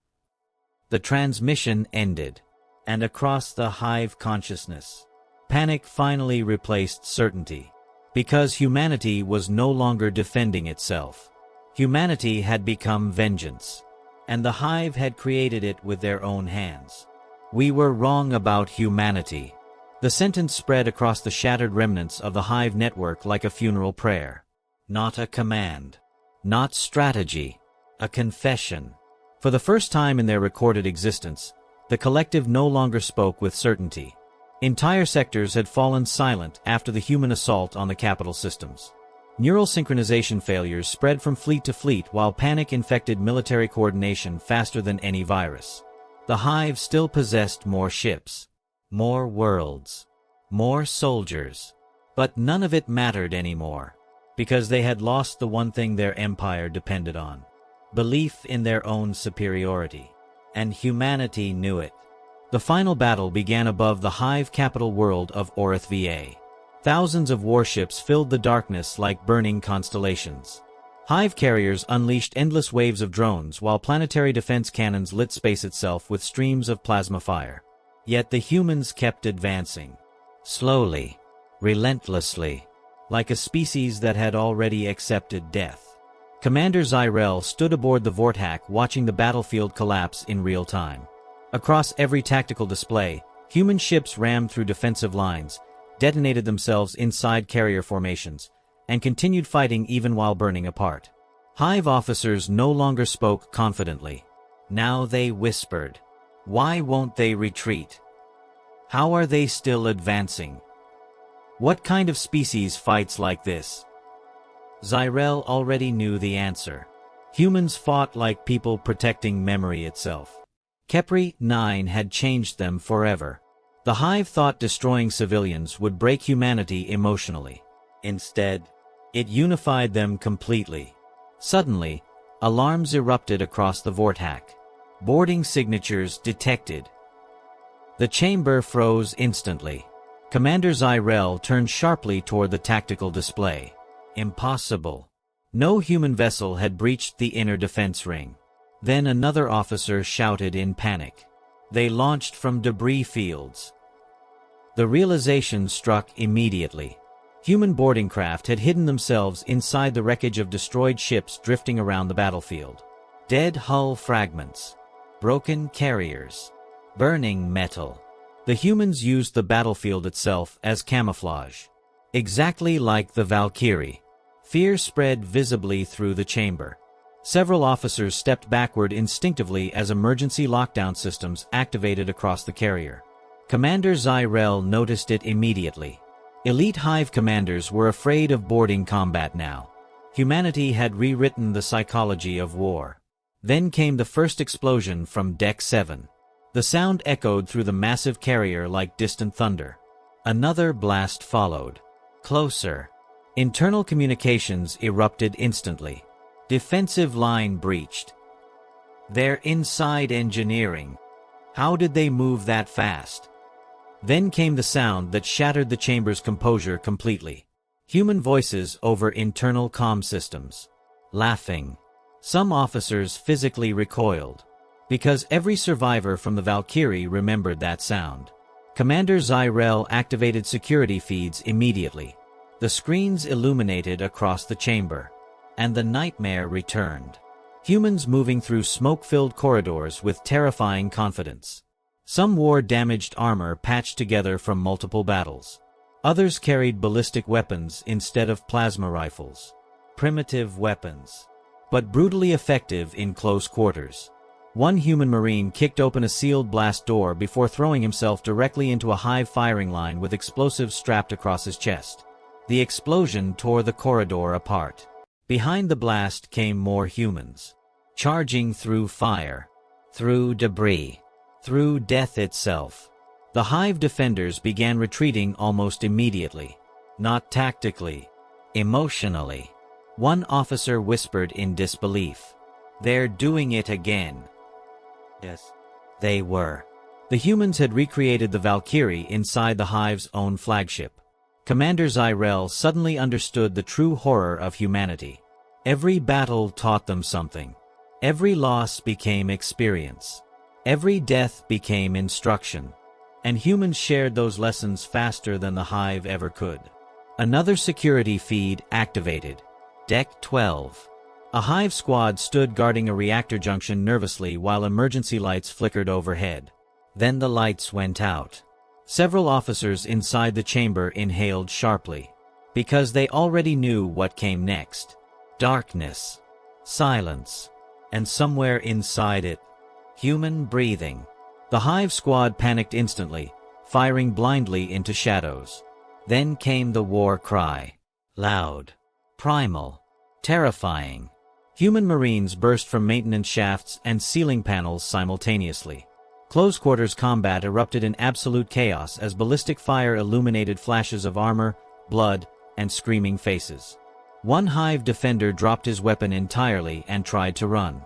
The transmission ended. And across the Hive consciousness, panic finally replaced certainty. Because humanity was no longer defending itself. Humanity had become vengeance. And the Hive had created it with their own hands. "We were wrong about humanity." The sentence spread across the shattered remnants of the Hive network like a funeral prayer. Not a command. Not strategy. A confession. For the first time in their recorded existence, the collective no longer spoke with certainty. Entire sectors had fallen silent after the human assault on the capital systems. Neural synchronization failures spread from fleet to fleet while panic infected military coordination faster than any virus. The Hive still possessed more ships, more worlds, more soldiers. But none of it mattered anymore, because they had lost the one thing their empire depended on: belief in their own superiority. And humanity knew it. The final battle began above the Hive capital world of Orith VA. Thousands of warships filled the darkness like burning constellations. Hive carriers unleashed endless waves of drones while planetary defense cannons lit space itself with streams of plasma fire. Yet the humans kept advancing. Slowly, relentlessly, like a species that had already accepted death. Commander Zyrell stood aboard the Vortak watching the battlefield collapse in real time. Across every tactical display, human ships rammed through defensive lines, detonated themselves inside carrier formations, and continued fighting even while burning apart. Hive officers no longer spoke confidently. Now they whispered. Why won't they retreat? How are they still advancing? What kind of species fights like this? Zyrell already knew the answer. Humans fought like people protecting memory itself. Kepri 9 had changed them forever. The Hive thought destroying civilians would break humanity emotionally. Instead, it unified them completely. Suddenly, alarms erupted across the Vortak. Boarding signatures detected. The chamber froze instantly. Commander Zyrell turned sharply toward the tactical display. Impossible. No human vessel had breached the inner defense ring. Then another officer shouted in panic. They launched from debris fields. The realization struck immediately. Human boarding craft had hidden themselves inside the wreckage of destroyed ships drifting around the battlefield. Dead hull fragments. Broken carriers. Burning metal. The humans used the battlefield itself as camouflage. Exactly like the Valkyrie. Fear spread visibly through the chamber. Several officers stepped backward instinctively as emergency lockdown systems activated across the carrier. Commander Zyrel noticed it immediately. Elite Hive commanders were afraid of boarding combat now. Humanity had rewritten the psychology of war. Then came the first explosion from Deck 7. The sound echoed through the massive carrier like distant thunder. Another blast followed. Closer. Internal communications erupted instantly. Defensive line breached. They're inside engineering. How did they move that fast? Then came the sound that shattered the chamber's composure completely. Human voices over internal comm systems. Laughing. Some officers physically recoiled. Because every survivor from the Valkyrie remembered that sound. Commander Zyrel activated security feeds immediately. The screens illuminated across the chamber. And the nightmare returned. Humans moving through smoke-filled corridors with terrifying confidence. Some wore damaged armor patched together from multiple battles. Others carried ballistic weapons instead of plasma rifles. Primitive weapons. But brutally effective in close quarters. One human marine kicked open a sealed blast door before throwing himself directly into a Hive firing line with explosives strapped across his chest. The explosion tore the corridor apart. Behind the blast came more humans. Charging through fire. Through debris. Through death itself. The Hive defenders began retreating almost immediately. Not tactically. Emotionally. One officer whispered in disbelief. They're doing it again. Yes, they were. The humans had recreated the Valkyrie inside the Hive's own flagship. Commander Zyrel suddenly understood the true horror of humanity. Every battle taught them something. Every loss became experience. Every death became instruction. And humans shared those lessons faster than the Hive ever could. Another security feed activated. Deck 12. A Hive squad stood guarding a reactor junction nervously while emergency lights flickered overhead. Then the lights went out. Several officers inside the chamber inhaled sharply. Because they already knew what came next. Darkness. Silence. And somewhere inside it, human breathing. The Hive squad panicked instantly, firing blindly into shadows. Then came the war cry. Loud. Primal. Terrifying. Human marines burst from maintenance shafts and ceiling panels simultaneously. Close quarters combat erupted in absolute chaos as ballistic fire illuminated flashes of armor, blood, and screaming faces. One Hive defender dropped his weapon entirely and tried to run.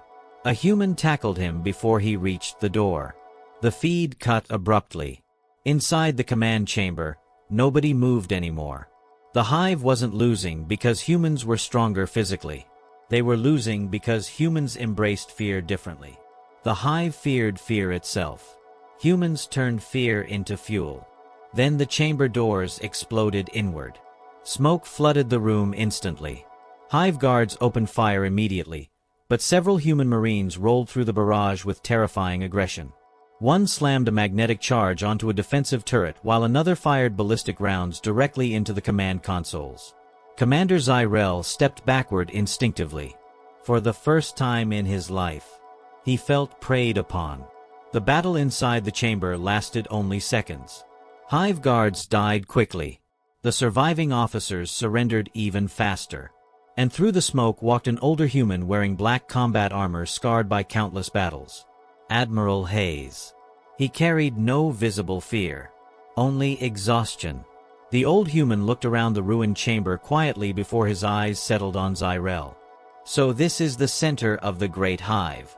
A human tackled him before he reached the door. The feed cut abruptly. Inside the command chamber, nobody moved anymore. The Hive wasn't losing because humans were stronger physically. They were losing because humans embraced fear differently. The Hive feared fear itself. Humans turned fear into fuel. Then the chamber doors exploded inward. Smoke flooded the room instantly. Hive guards opened fire immediately, but several human marines rolled through the barrage with terrifying aggression. One slammed a magnetic charge onto a defensive turret while another fired ballistic rounds directly into the command consoles. Commander Zyrel stepped backward instinctively. For the first time in his life, he felt preyed upon. The battle inside the chamber lasted only seconds. Hive guards died quickly. The surviving officers surrendered even faster. And through the smoke walked an older human wearing black combat armor scarred by countless battles. Admiral Hayes. He carried no visible fear. Only exhaustion. The old human looked around the ruined chamber quietly before his eyes settled on Zyrel. So this is the center of the Great Hive.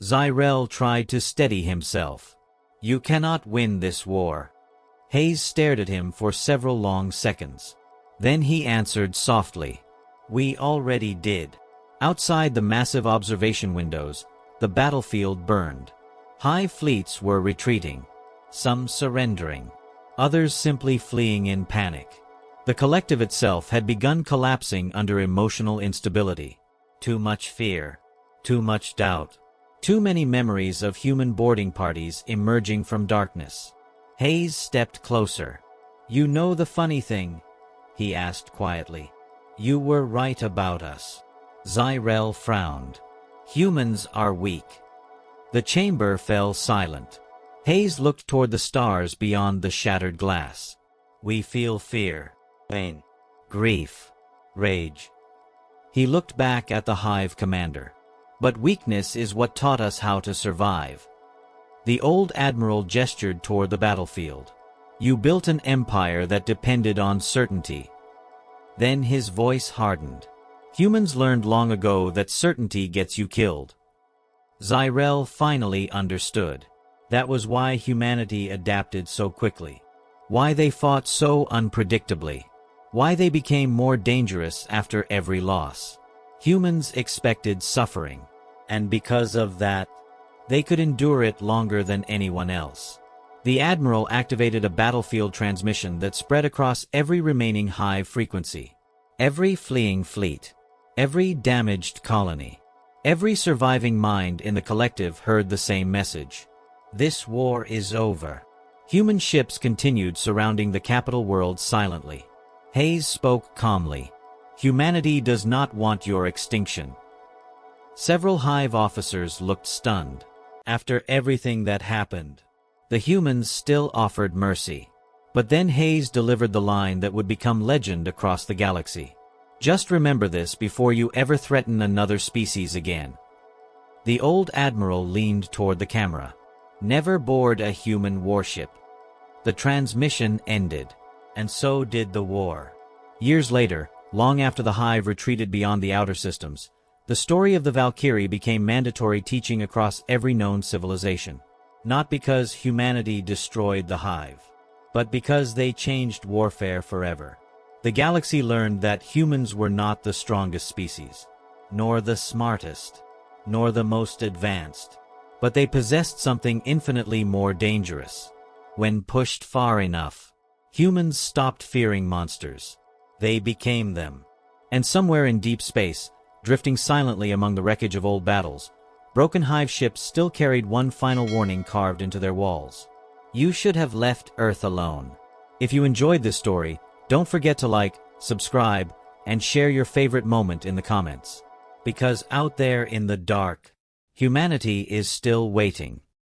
Zyrel tried to steady himself. You cannot win this war. Hayes stared at him for several long seconds. Then he answered softly. We already did. Outside the massive observation windows, the battlefield burned. Hive fleets were retreating. Some surrendering. Others simply fleeing in panic. The collective itself had begun collapsing under emotional instability. Too much fear. Too much doubt. Too many memories of human boarding parties emerging from darkness. Hayes stepped closer. "You know the funny thing?" he asked quietly. "You were right about us." Zyrel frowned. "Humans are weak." The chamber fell silent. Hayes looked toward the stars beyond the shattered glass. "We feel fear, pain, grief, rage." He looked back at the Hive commander. "But weakness is what taught us how to survive." The old admiral gestured toward the battlefield. "You built an empire that depended on certainty." Then his voice hardened. "Humans learned long ago that certainty gets you killed." Zyrel finally understood. That was why humanity adapted so quickly. Why they fought so unpredictably. Why they became more dangerous after every loss. Humans expected suffering. And because of that, they could endure it longer than anyone else. The Admiral activated a battlefield transmission that spread across every remaining Hive frequency. Every fleeing fleet. Every damaged colony. Every surviving mind in the collective heard the same message. This war is over. Human ships continued surrounding the capital world silently. Hayes spoke calmly. "Humanity does not want your extinction." Several Hive officers looked stunned. After everything that happened, the humans still offered mercy. But then Hayes delivered the line that would become legend across the galaxy. "Just remember this before you ever threaten another species again." The old admiral leaned toward the camera. "Never board a human warship." The transmission ended. And so did the war. Years later, long after the Hive retreated beyond the outer systems, the story of the Valkyrie became mandatory teaching across every known civilization. Not because humanity destroyed the Hive, but because they changed warfare forever. The galaxy learned that humans were not the strongest species, nor the smartest, nor the most advanced, but they possessed something infinitely more dangerous. When pushed far enough, humans stopped fearing monsters. They became them. And somewhere in deep space, drifting silently among the wreckage of old battles, broken Hive ships still carried one final warning carved into their walls. You should have left Earth alone. If you enjoyed this story, don't forget to like, subscribe, and share your favorite moment in the comments. Because out there in the dark, humanity is still waiting.